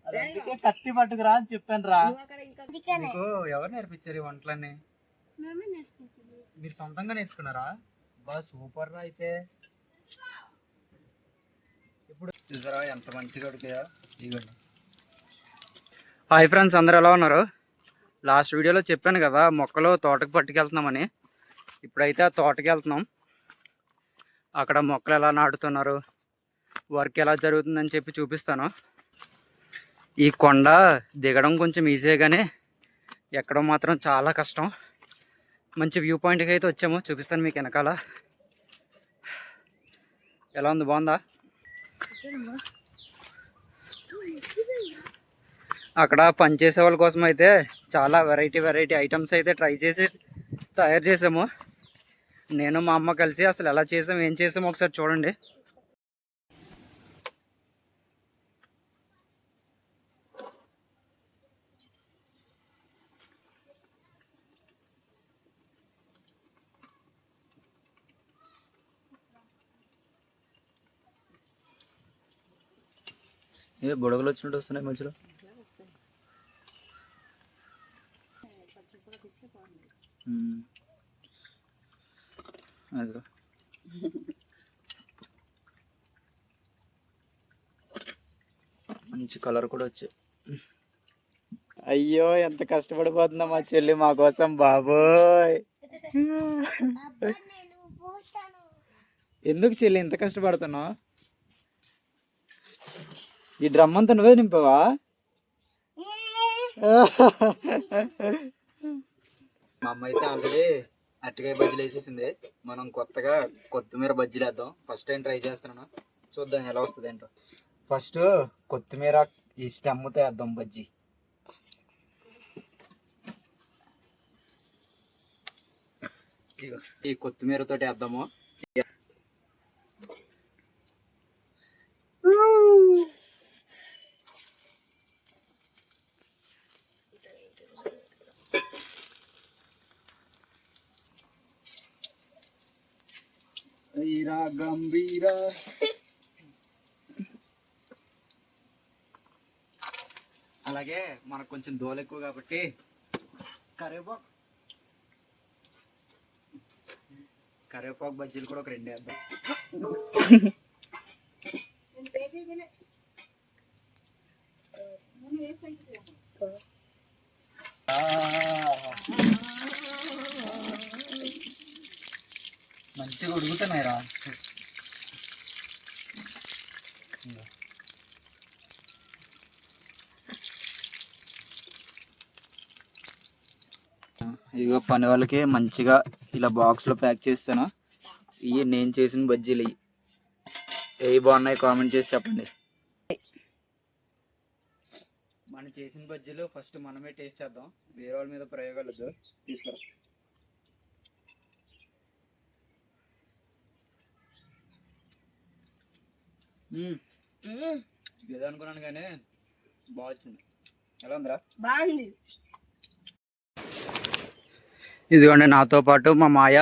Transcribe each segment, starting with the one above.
అందుకే కత్తి పట్టుకురా అని చెప్పాను రా. మీకు ఎవరు నేర్పించారు ఈ వంటలన్నీ? మీరు సొంతంగా నేర్చుకున్నారా? బా సూపర్ రా. అయితే ఇప్పుడు చూసారా ఎంత మంచిగా ఉడికాయో. ఇవ్వండి. హాయ్ ఫ్రెండ్స్, అందరు ఎలా ఉన్నారు? లాస్ట్ వీడియోలో చెప్పాను కదా మొక్కలు తోటకు పట్టుకెళ్తున్నామని. ఇప్పుడైతే ఆ తోటకి వెళ్తున్నాం. అక్కడ మొక్కలు ఎలా నాటుతున్నారు, వర్క్ ఎలా జరుగుతుందని చెప్పి చూపిస్తాను. ఈ కొండ దిగడం కొంచెం ఈజీ కానీ ఎక్కడం మాత్రం చాలా కష్టం. మంచి వ్యూ పాయింట్కి అయితే వచ్చాము, చూపిస్తాను మీకు వెనకాల. ఎలా ఉంది, బాగుందా? అక్కడ పనిచేసే వాళ్ళ కోసం అయితే చాలా వెరైటీ ఐటమ్స్ అయితే ట్రై చేసి తయారు చేసాము. నేను మా అమ్మ కలిసి అసలు ఎలా చేసాము, ఏం చేసాము ఒకసారి చూడండి. ఏ బుడగలు వచ్చినట్టు వస్తున్నాయి మధ్యలో. అదిగో మంచి కలర్ కూడా వచ్చాయి. అయ్యో ఎంత కష్టపడిపోతుందా మా చెల్లి మా కోసం. బాబోయ్, ఎందుకు చెల్లి ఇంత కష్టపడుతున్నావు? ఈ డ్రమ్ అంతా నువ్వే నింపావా? మా అమ్మ అయితే ఆల్రెడీ అరటికాయ బజ్జీలు వేసేసింది. మనం కొత్తగా కొత్తిమీర బజ్జీలు వేద్దాం. ఫస్ట్ టైం ట్రై చేస్తున్నాను, చూద్దాం ఎలా వస్తుంది ఏంటో. ఫస్ట్ కొత్తిమీర ఈ స్టెమ్తో వేద్దాం బజ్జీ. ఈ కొత్తిమీర తోటి వేద్దాము. గంభీర అలాగే మనకు కొంచెం దోలు ఎక్కువ కాబట్టి కరివేపాకు బజ్జీలు కూడా ఒక 2 వేద్దాం. మంచిగా ఉడుకుతున్నాయి రా. ఇదిగో పని వాళ్ళకి మంచిగా ఇలా బాక్స్లో ప్యాక్ చేస్తాను. ఇవి నేను చేసిన బజ్జీలు. ఏవి బాగున్నాయి కామెంట్ చేసి చెప్పండి. మనం చేసిన బజ్జీలు ఫస్ట్ మనమే టేస్ట్ చేద్దాం, వేరే వాళ్ళ మీద ప్రయోగాలు వద్దు. తీసుకురా. ఏదో అనుకున్నాను కానీ బాగా వచ్చింది. ఎలా ఉందిరా? బాగుంది. ఇదిగోండి నాతో పాటు మా మాయ,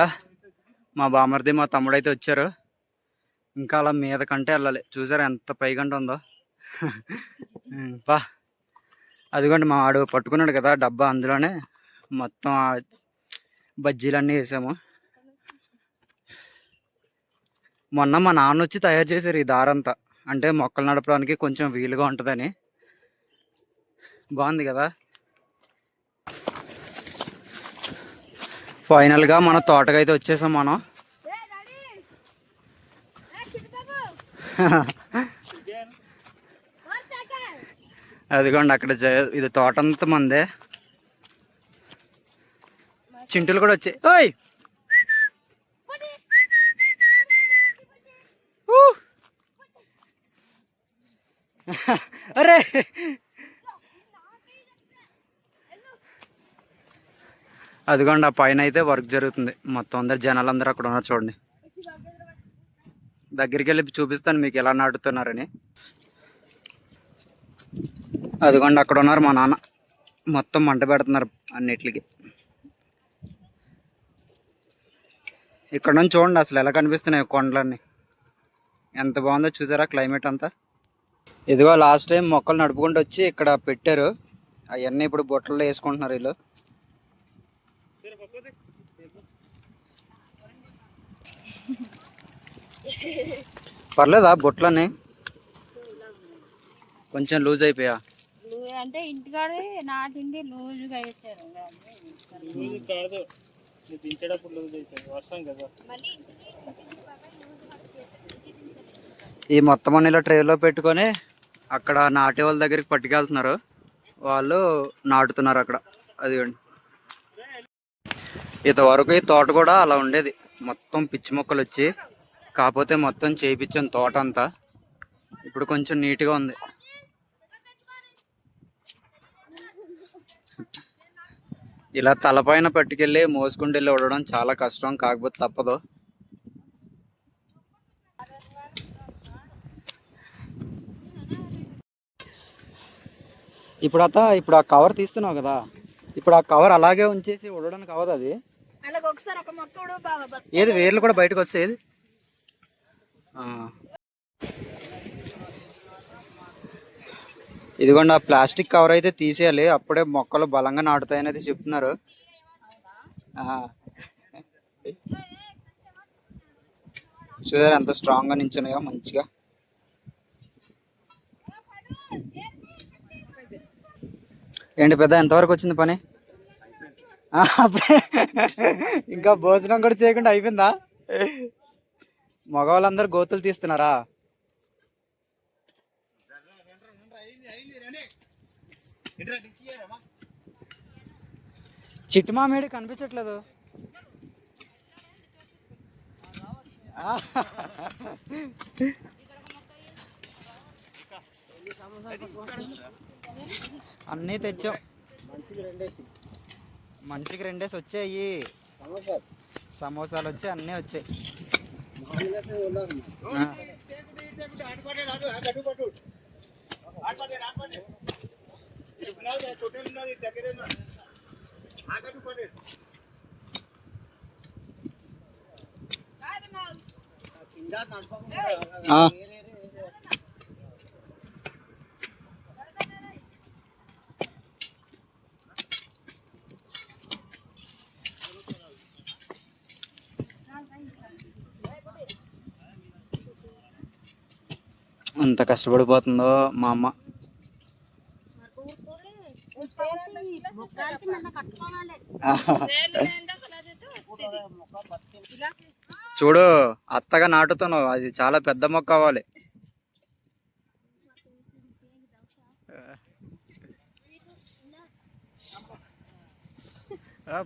మా బామర్ది, మా తమ్ముడు అయితే వచ్చారు. ఇంకా అలా మీద కంటే వెళ్ళాలి. చూసారా ఎంత పైగంట ఉందో. బా అదిగోండి మా వాడు పట్టుకున్నాడు కదా డబ్బా, అందులోనే మొత్తం బజ్జీలన్నీ వేసాము. మొన్న మా నాన్న వచ్చి తయారు చేశారు ఈ దారంతా, అంటే మొక్కలు నడపడానికి కొంచెం వీలుగా ఉంటుందని. బాగుంది కదా. ఫైనల్గా మన తోటకైతే వచ్చేసాం మనం. అదిగోండి అక్కడ ఇది తోట అంతా మందే. చింటులు కూడా వచ్చాయి. ఓయ్ అరే అదిగోండి ఆ పైన అయితే వర్క్ జరుగుతుంది. మొత్తం అందరు జనాలు అందరూ అక్కడ ఉన్నారు చూడండి. దగ్గరికి వెళ్ళి చూపిస్తాను మీకు ఎలా నాటుతున్నారని. అదిగోండి అక్కడ ఉన్నారు మా నాన్న, మొత్తం మంట పెడుతున్నారు అన్నిటికి. ఇక్కడ నుంచి చూడండి అసలు ఎలా కనిపిస్తున్నాయి కొండలన్నీ. ఎంత బాగుందో చూసారా క్లైమేట్ అంతా. ఇదిగో లాస్ట్ టైం మొక్కలు నడుపుకుంటూ వచ్చి ఇక్కడ పెట్టారు. అవన్నీ ఇప్పుడు బొట్టల్లో వేసుకుంటున్నారు వీళ్ళు. పర్లేదా బొట్లన్నీ కొంచెం లూజ్ అయిపోయా అంటే ఇంటికాడే నాటింది లూజుగా వేసారు. ఈ మొత్తం అన్ని ఇలా ట్రేలో పెట్టుకొని అక్కడ నాటే వాళ్ళ దగ్గరికి పట్టుకెళ్తున్నారు. వాళ్ళు నాటుతున్నారు అక్కడ. అదిగోండి. ఇంతవరకు ఈ తోట కూడా అలా ఉండేది, మొత్తం పిచ్చి మొక్కలు వచ్చి. కాకపోతే మొత్తం చేయించాను తోట అంతా. ఇప్పుడు కొంచెం నీట్గా ఉంది. ఇలా తలపైన పట్టుకెళ్ళి మోసుకుంటూ వెళ్ళి ఉండడం చాలా కష్టం, కాకపోతే తప్పదు. ఇప్పుడు ఆ కవర్ తీస్తున్నావు కదా, ఇప్పుడు ఆ కవర్ అలాగే ఉంచేసి ఉడడానికి అవ్వదు. అది ఏది వేర్లు కూడా బయటకు వచ్చేది. ఇదిగోండి, ఆ ప్లాస్టిక్ కవర్ అయితే తీసేయాలి, అప్పుడే మొక్కలు బలంగా నాటుతాయని అయితే చెప్తున్నారు. చూసారు ఎంత స్ట్రాంగ్ గా నించున్నాయో మంచిగా. ఏంటి పెద్ద ఎంతవరకు వచ్చింది పని? ఇంకా భోజనం కూడా చేయకుండా అయిపోయిందా? మగవాళ్ళందరూ గోతులు తీస్తున్నారా? చిట్టి మామేడి కనిపించట్లేదు. అన్నీ తెచ్చాం. మనిషికి 2 వచ్చాయి. సమోసాలు వచ్చాయి, అన్నీ వచ్చాయి. అంత కష్టపడిపోతుందో మా అమ్మ. చూడు, అత్తగా నాటుతున్నావు, అది చాలా పెద్ద మొక్క అవ్వాలి.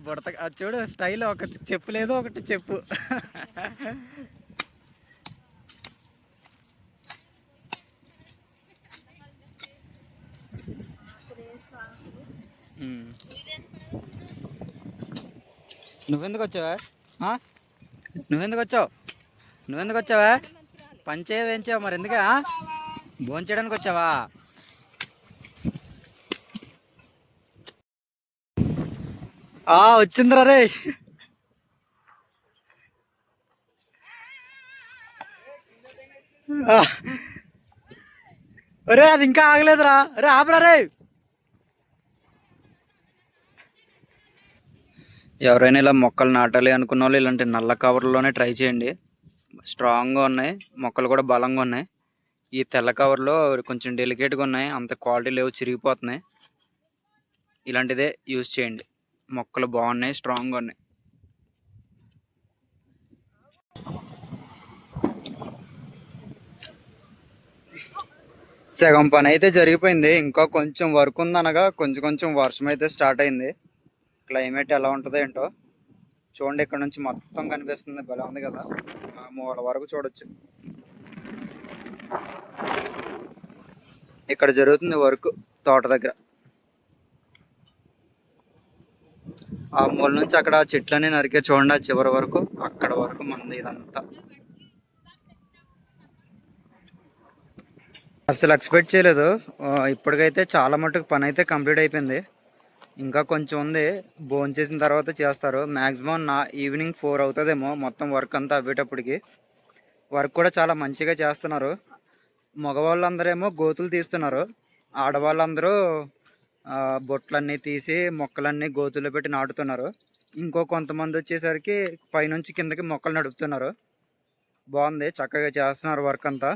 బుడత చూడు స్టైల్, ఒక చెప్పు లేదు, ఒకటి చెప్పు. నువ్వెందుకు వచ్చావా? నువ్వెందుకు వచ్చావా? పంచే వేయించావు మరి ఎందుకా? భోంచేయడానికి వచ్చావా? వచ్చిందిరా రే. అరే అది ఇంకా ఆగలేదురా. అరే ఆపరా రే. ఎవరైనా ఇలా మొక్కలు నాటాలి అనుకున్న వాళ్ళు ఇలాంటి నల్ల కవర్లోనే ట్రై చేయండి. స్ట్రాంగ్గా ఉన్నాయి, మొక్కలు కూడా బలంగా ఉన్నాయి. ఈ తెల్ల కవర్లో కొంచెం డెలికేట్గా ఉన్నాయి, అంత క్వాలిటీ లేవు, చిరిగిపోతున్నాయి. ఇలాంటిదే యూజ్ చేయండి, మొక్కలు బాగున్నాయి, స్ట్రాంగ్గా ఉన్నాయి. సగం పని అయితే జరిగిపోయింది, ఇంకా కొంచెం వర్క్ ఉందనగా కొంచెం వర్షం అయితే స్టార్ట్ అయింది. క్లైమేట్ ఎలా ఉంటుందో ఏంటో చూడండి. ఇక్కడ నుంచి మొత్తం కనిపిస్తుంది, భలే ఉంది కదా. ఆ మూల వరకు చూడొచ్చు. ఇక్కడ జరుగుతుంది వర్క్ తోట దగ్గర. ఆ మూల నుంచి అక్కడ చెట్లన్నీ నరికే చూడండి, చివరి వరకు, అక్కడ వరకు మంది ఇదంతా. అసలు ఎక్స్పెక్ట్ చేయలేదు. ఇప్పటికైతే చాలా మటుకు పని అయితే కంప్లీట్ అయిపోయింది. ఇంకా కొంచెం ఉంది, భోజనం చేసిన తర్వాత చేస్తారు. మ్యాక్సిమం ఈవినింగ్ 4 అవుతుందేమో మొత్తం వర్క్ అంతా అవ్వేటప్పటికి. వర్క్ కూడా చాలా మంచిగా చేస్తున్నారు. మగవాళ్ళందరేమో గోతులు తీస్తున్నారు, ఆడవాళ్ళందరూ బొట్లన్నీ తీసి మొక్కలన్నీ గోతుల్లో పెట్టి నాటుతున్నారు. ఇంకో కొంతమంది వచ్చేసరికి పైనుంచి కిందకి మొక్కలు నడుపుతున్నారు. బాగుంది, చక్కగా చేస్తున్నారు వర్క్ అంతా.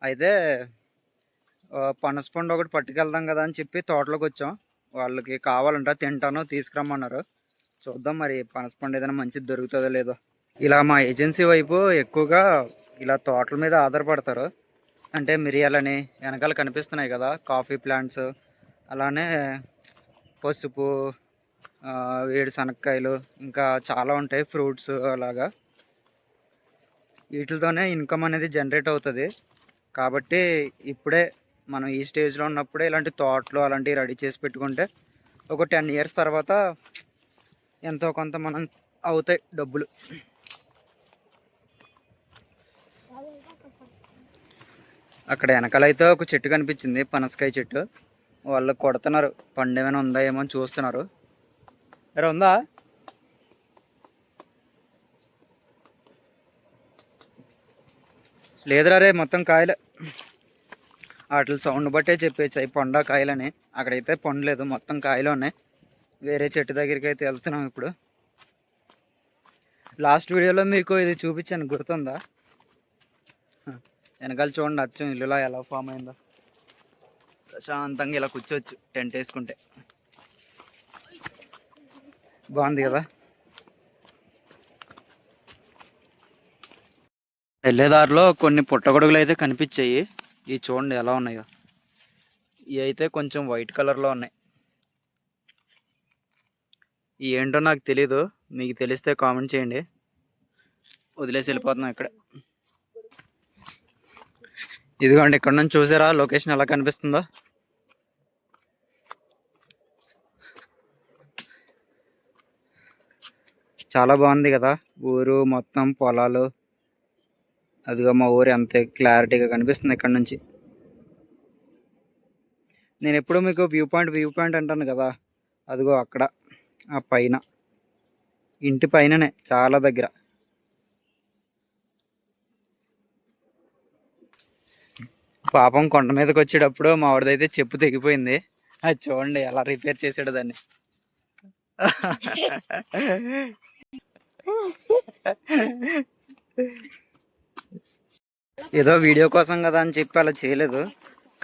అయితే పనసపండు ఒకటి పట్టుకెళ్దాం కదా అని చెప్పి తోటలోకి వచ్చాం. వాళ్ళకి కావాలంట, తింటాను తీసుకురమ్మన్నారు. చూద్దాం మరి పనసపండు ఏదైనా మంచిది దొరుకుతుందో లేదో. ఇలా మా ఏజెన్సీ వైపు ఎక్కువగా ఇలా తోటల మీద ఆధారపడతారు. అంటే మిరియాలని వెనకాల కనిపిస్తున్నాయి కదా, కాఫీ ప్లాంట్స్, అలానే పసుపు, వేరుశనక్కాయలు, ఇంకా చాలా ఉంటాయి ఫ్రూట్స్. అలాగా వీటితోనే ఇన్కమ్ అనేది జనరేట్ అవుతుంది. కాబట్టి ఇప్పుడే మనం ఈ స్టేజ్లో ఉన్నప్పుడే ఇలాంటి తోటలు అలాంటివి రెడీ చేసి పెట్టుకుంటే ఒక 10 years తర్వాత ఎంతో కొంత మనం అవుతాయి డబ్బులు. అక్కడ వెనకాలైతే ఒక చెట్టు కనిపించింది, పనసకాయ చెట్టు. వాళ్ళు కొడుతున్నారు, పండు ఏమైనా ఉందా ఏమో అని చూస్తున్నారు. అరే ఉందా? లేదురా రే, మొత్తం కాయలే. వాటి సౌండ్ బట్టే చెప్పేచ్చు అవి పండా కాయలని. అక్కడైతే పండు లేదు, మొత్తం కాయలు ఉన్నాయి. వేరే చెట్టు దగ్గరికి అయితే వెళ్తున్నాం ఇప్పుడు. లాస్ట్ వీడియోలో మీకు ఇది చూపించాను, గుర్తుందా? వెనకాల చూడండి, అచ్చం ఇల్లులా ఎలా ఫామ్ అయిందో. ప్రశాంతంగా ఇలా కూర్చోవచ్చు టెంట్ వేసుకుంటే. బాగుంది కదా. వెళ్ళేదారిలో కొన్ని పుట్టగొడుగులు అయితే కనిపించాయి. ఇవి చూడండి ఎలా ఉన్నాయో. ఇవి అయితే కొంచెం వైట్ కలర్లో ఉన్నాయి. ఏంటో నాకు తెలీదు, మీకు తెలిస్తే కామెంట్ చేయండి. వదిలేసి వెళ్ళిపోతున్నాం ఇక్కడ. ఇదిగోండి, ఇక్కడ నుంచి చూసారా లొకేషన్ ఎలా కనిపిస్తుందో. చాలా బాగుంది కదా ఊరు, మొత్తం పొలాలు. అదిగో మా ఊరు అంతే క్లారిటీగా కనిపిస్తుంది ఇక్కడ నుంచి. నేను ఎప్పుడు మీకు వ్యూ పాయింట్ అంటాను కదా, అదిగో అక్కడ ఆ పైన, ఇంటి పైననే చాలా దగ్గర. పాపం కొండ మీదకి వచ్చేటప్పుడు మా వాడిదైతే చెప్పు తెగిపోయింది. అది చూడండి ఎలా రిపేర్ చేసాడు దాన్ని. ఏదో వీడియో కోసం కదా అని చెప్పి అలా చేయలేదు.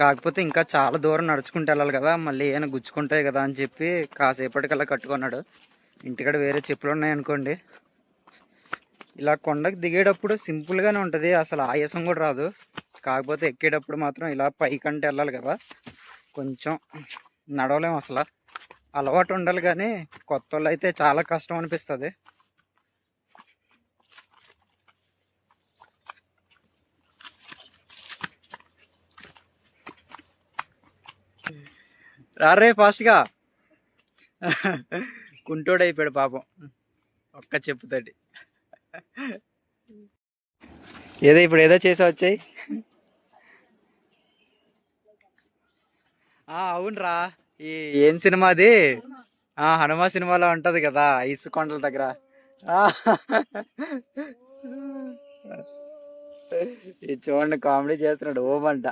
కాకపోతే ఇంకా చాలా దూరం నడుచుకుంటూ వెళ్ళాలి కదా, మళ్ళీ ఏమైనా గుచ్చుకుంటాయి కదా అని చెప్పి కాసేపటికల్లా కట్టుకున్నాడు. ఇంటికాడ వేరే చెప్పులు ఉన్నాయనుకోండి. ఇలా కొండకు దిగేటప్పుడు సింపుల్గానే ఉంటుంది, అసలు ఆయాసం కూడా రాదు. కాకపోతే ఎక్కేటప్పుడు మాత్రం ఇలా పైకంటే వెళ్ళాలి కదా, కొంచెం నడవలేము అసలు. అలవాటు ఉండాలి, కానీ కొత్త వాళ్ళు అయితే చాలా కష్టం అనిపిస్తుంది. రారే ఫాస్ట్గా. కుంటోడు అయిపోయాడు పాపం ఒక్క చెప్పుతోటి. ఏదో ఇప్పుడు ఏదో చేసి వచ్చాయి. అవునరా, ఈ ఏం సినిమా అది? హనుమ సినిమాలో ఉంటది కదా ఐసు కొండల దగ్గర. ఇది చూడండి, కామెడీ చేస్తున్నాడు ఓమంట.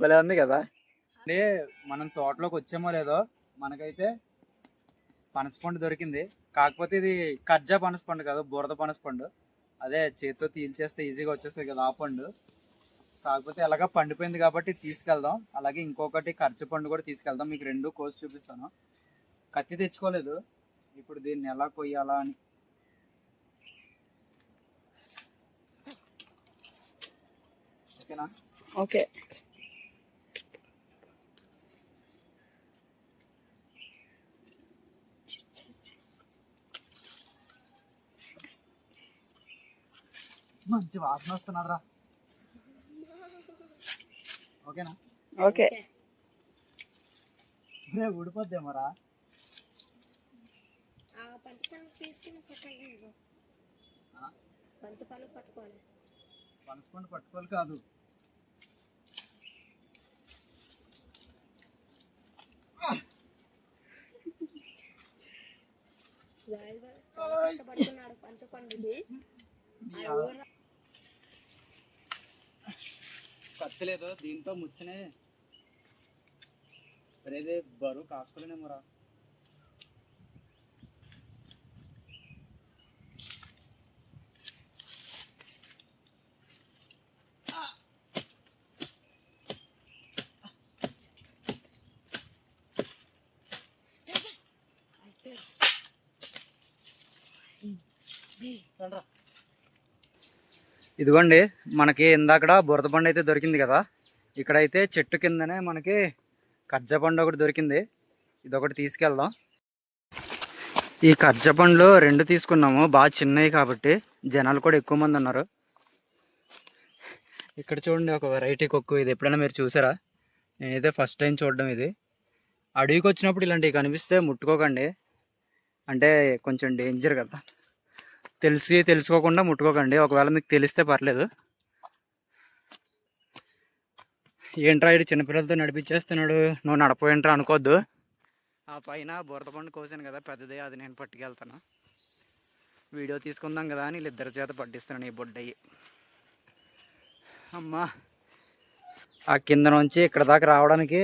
భలే ఉంది కదా. అంటే మనం తోటలోకి వచ్చామో లేదో, మనకైతే పనసపండు దొరికింది. కాకపోతే ఇది కజ్జా పనసపండు కాదు, బురద పనసపండు. అదే చేతితో తీల్చేస్తే ఈజీగా వచ్చేస్తుంది కదా ఆ పండు. కాకపోతే ఎలాగా పండిపోయింది కాబట్టి తీసుకెళ్దాం. అలాగే ఇంకొకటి ఖర్చు పండు కూడా తీసుకెళ్దాం. మీకు రెండు కోసి చూపిస్తాను. కత్తి తెచ్చుకోలేదు, ఇప్పుడు దీన్ని ఎలా కొయ్యాలా అని. ఓకేనా? ఓకే. మంచి వాసన వస్తున్నదిరా. ఓకేనా? ఓకే. ఊడిపోద్దేమోరా. పనసపండు పట్టుకోవాలి కాదు, ఎక్కలేదు దీంతో ముచ్చనే అరేదే బరువు కాసుకోలేనేమోరా. ఇదిగోండి మనకి ఇందాకడ బురద బండ అయితే దొరికింది కదా, ఇక్కడైతే చెట్టు కిందనే మనకి కర్జా పండు ఒకటి దొరికింది. ఇదొకటి తీసుకెళ్దాం. ఈ కర్జా పండ్లు 2 తీసుకున్నాము, బాగా చిన్నవి కాబట్టి జనాలు కూడా ఎక్కువ మంది ఉన్నారు. ఇక్కడ చూడండి ఒక వెరైటీ కొక్కు, ఇది ఎప్పుడైనా మీరు చూసారా? నేనైతే ఫస్ట్ టైం చూడడం. ఇది అడవికి వచ్చినప్పుడు ఇలాంటివి కనిపిస్తే ముట్టుకోకండి, అంటే కొంచెం డేంజర్ కదా, తెలుసుకోకుండా ముట్టుకోకండి. ఒకవేళ మీకు తెలిస్తే పర్లేదు. ఏంట్రా ఇటు చిన్నపిల్లలతో నడిపించేస్తున్నాడు, నువ్వు నడపోయింట్రా అనుకోవద్దు. ఆ పైన బురద పండు కోసాను కదా పెద్దదే, అది నేను పట్టుకెళ్తాను. వీడియో తీసుకుందాం కదా అని వీళ్ళిద్దరి చేత పట్టిస్తున్నాను ఈ బొడ్డయ్యి. అమ్మా ఆ కింద నుంచి ఇక్కడ దాకా రావడానికి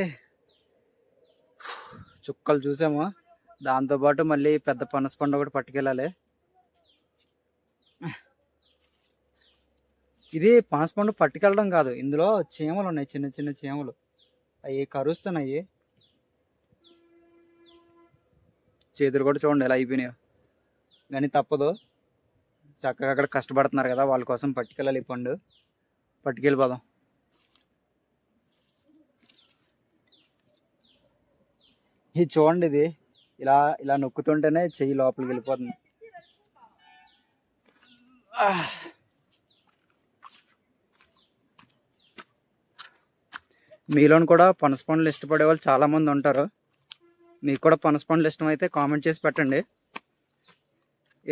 చుక్కలు చూసాము. దాంతోపాటు మళ్ళీ పెద్ద పనస పండు ఒకటి పట్టుకెళ్ళాలి. ఇది పనస పండు పట్టుకెళ్ళడం కాదు, ఇందులో చీమలు ఉన్నాయి, చిన్న చిన్న చీమలు, అవి కరుస్తున్నాయి. చేతులు కూడా చూడండి ఎలా అయిపోయినాయో, కానీ తప్పదు, చక్కగా అక్కడ కష్టపడుతున్నారు కదా, వాళ్ళ కోసం పట్టుకెళ్ళాలి. ఈ పండు పట్టుకెళ్ళిపోదాం. ఇది చూడండి, ఇది ఇలా ఇలా నొక్కుతుంటేనే చెయ్యి లోపలికి వెళ్ళిపోతుంది. మీలోని కూడా పనస పండ్లు ఇష్టపడే వాళ్ళు చాలామంది ఉంటారు. మీకు కూడా పనస పండ్లు ఇష్టమైతే కామెంట్ చేసి పెట్టండి.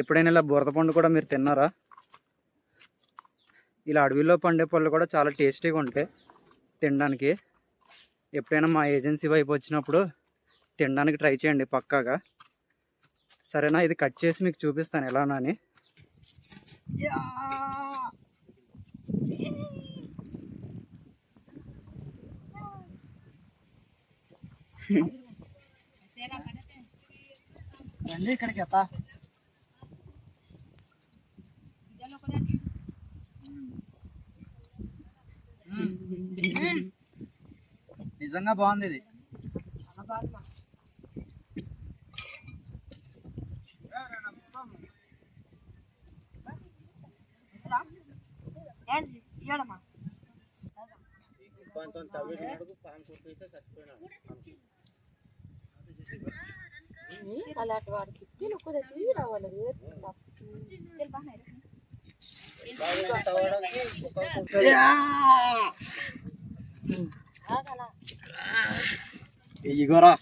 ఎప్పుడైనా ఇలా బురద పండు కూడా మీరు తిన్నారా? ఇలా అడవిలో పండే పళ్ళు కూడా చాలా టేస్టీగా ఉంటాయి తినడానికి. ఎప్పుడైనా మా ఏజెన్సీ వైపు వచ్చినప్పుడు తినడానికి ట్రై చేయండి పక్కాగా. సరేనా, ఇది కట్ చేసి మీకు చూపిస్తాను ఎలానా అని. రండి ఇక్కడికి ఎత్తా. నిజంగా బాగుంది ఇది. అలాంటి వాడికి ఇగోరా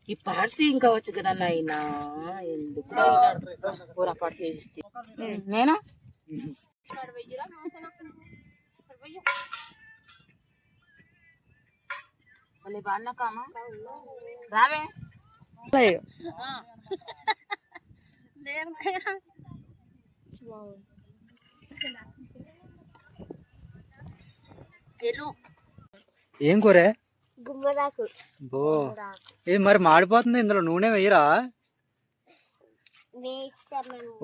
ఈ పార్ట్స్ ఇంకా వచ్చు కదా నాయనా, ఎందుకు పూరా పార్ట్స్ చేసి నేనా బాగున్నాకామా రావే ఏం కూరే? గుమ్మరాకు. బో ఇది మరి మాడిపోతుంది, ఇందులో నూనె వేయరా?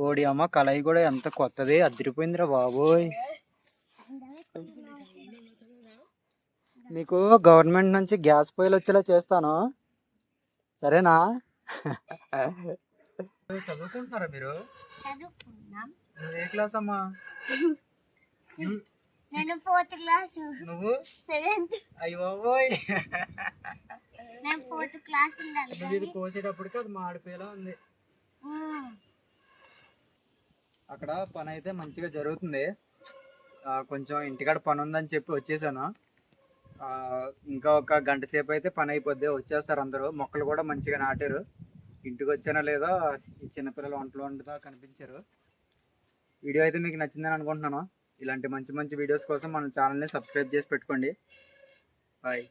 ఓడి అమ్మ, కళాయి కూడా ఎంత కొత్తది, అదిరిపోయిందిరా బాబోయ్. మీకు గవర్నమెంట్ నుంచి గ్యాస్ పొయ్యిలు వచ్చేలా చేస్తాను, సరేనా? చదువుకుంటున్నారా మీరు? నువ్వు ఏ క్లాస్ అమ్మా? నేను 4th క్లాస్. నువ్వు 7th. అయ్యో నేను 4th క్లాస్ ఉండాలి. నువ్వు ఇది కోసేటప్పటికి అది మాడిపోయేలా ఉంది. అక్కడ పని అయితే మంచిగా జరుగుతుంది. కొంచెం ఇంటికాడ పని ఉందని చెప్పి వచ్చేసాను. ఇంకా ఒక గంట సేపు అయితే పని అయిపోద్ది, వచ్చేస్తారు అందరూ. మొక్కలు కూడా మంచిగా నాటారు. ఇంటికి వచ్చానో లేదో ఈ చిన్నపిల్లలు వంటలు వండుతా కనిపించారు. వీడియో అయితే మీకు నచ్చిందని అనుకుంటున్నాను. ఇలాంటి మంచి మంచి వీడియోస్ కోసం మన ఛానల్ని సబ్స్క్రైబ్ చేసి పెట్టుకోండి. బాయ్.